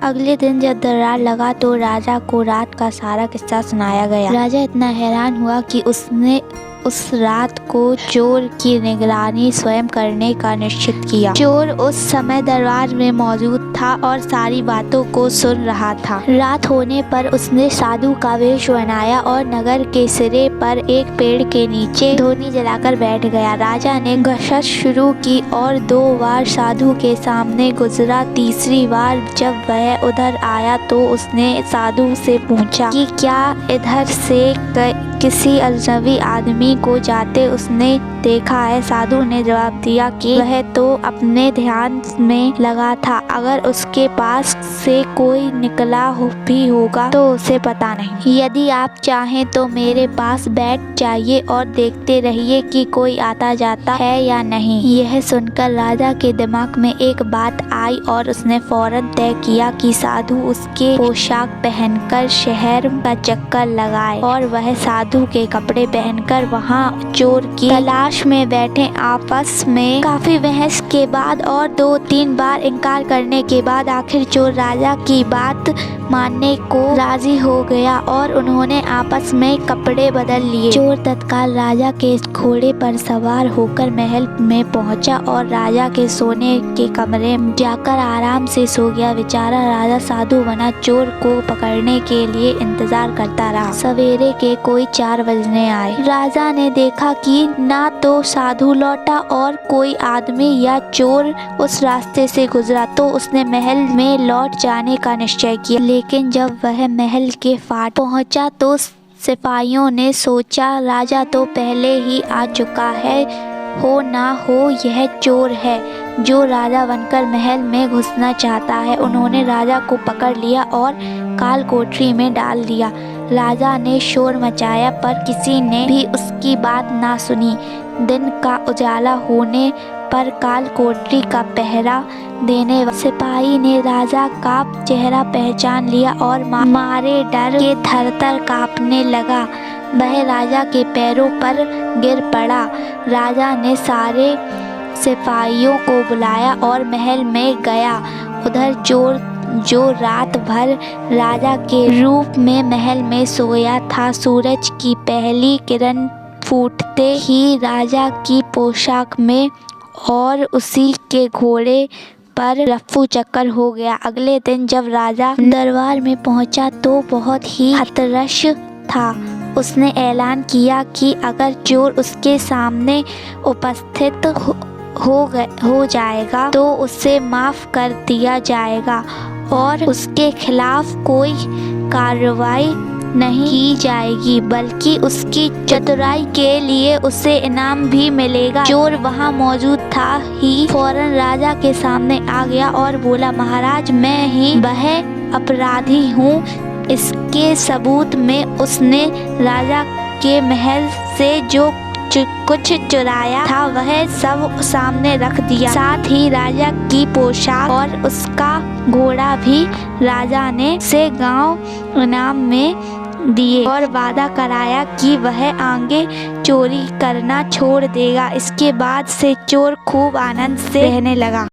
अगले दिन जब दरबार लगा तो राजा को रात का सारा किस्सा सुनाया गया। राजा इतना हैरान हुआ कि उसने उस रात को चोर की निगरानी स्वयं करने का निश्चय किया। चोर उस समय दरबार में मौजूद था और सारी बातों को सुन रहा था। रात होने पर उसने साधु का वेश बनाया और नगर के सिरे पर एक पेड़ के नीचे धोनी जलाकर बैठ गया। राजा ने गश्त शुरू की और 2 बार साधु के सामने गुजरा। तीसरी बार जब वह उधर आया तो उसने साधु से पूछा कि क्या इधर से किसी अजनबी आदमी को जाते उसने देखा है? साधु ने जवाब दिया कि वह तो अपने ध्यान में लगा था, अगर उसके पास से कोई निकला भी होगा तो उसे पता नहीं। यदि आप चाहें तो मेरे पास बैठ जाइए और देखते रहिए कि कोई आता जाता है या नहीं। यह सुनकर राजा के दिमाग में एक बात आई और उसने फौरन तय किया कि साधु उसके पोशाक पहनकर शहर का चक्कर लगाए और वह साधु के कपड़े पहनकर वहां चोर की तलाश में बैठे। आपस में काफी बहस के बाद और 2-3 बार इनकार करने के बाद आखिर चोर राजा की बात मानने को राजी हो गया और उन्होंने आपस में कपड़े बदल लिए। चोर तत्काल राजा के घोड़े पर सवार होकर महल में पहुंचा और राजा के सोने के कमरे में जाकर आराम से सो गया। बेचारा राजा साधु बना चोर को पकड़ने के लिए इंतजार करता रहा। सवेरे के कोई 4 बजने आए। राजा ने देखा कि ना तो साधु लौटा और कोई आदमी या चोर उस रास्ते से गुजरा, तो उसने महल में लौट जाने का निश्चय किया। लेकिन जब वह महल के फाटक पहुंचा तो सिपाहियों ने सोचा राजा तो पहले ही आ चुका है, हो ना हो यह चोर है जो राजा बनकर महल में घुसना चाहता है। उन्होंने राजा को पकड़ लिया और काल कोठरी में डाल दिया। राजा ने शोर मचाया पर किसी ने भी उसकी बात ना सुनी। दिन का उजाला होने पर काल कोठरी का पहरा देने वाले सिपाही ने राजा का चेहरा पहचान लिया और मारे डर के थर-थर कांपने लगा। वह राजा के पैरों पर गिर पड़ा। राजा ने सारे सिपाहियों को बुलाया और महल में गया। उधर चोर जो रात भर राजा के रूप में महल में सोया था, सूरज की पहली किरण फूटते ही राजा की पोशाक में और उसी के घोड़े पर रफ्फू चक्कर हो गया। अगले दिन जब राजा दरबार में पहुंचा तो बहुत ही हतरश था। उसने ऐलान किया कि अगर चोर उसके सामने उपस्थित हो जाएगा तो उसे माफ कर दिया जाएगा और उसके खिलाफ कोई कार्रवाई नहीं की जाएगी, बल्कि उसकी चतुराई के लिए उसे इनाम भी मिलेगा। चोर वहां मौजूद था ही फौरन राजा के सामने आ गया और बोला, महाराज मैं ही वह अपराधी हूँ। इसके सबूत में उसने राजा के महल से जो कुछ चुराया था वह सब सामने रख दिया। साथ ही राजा की पोशाक और उसका घोड़ा भी राजा ने से गांव इनाम में दिए और वादा कराया कि वह आगे चोरी करना छोड़ देगा। इसके बाद से चोर खूब आनंद से रहने लगा।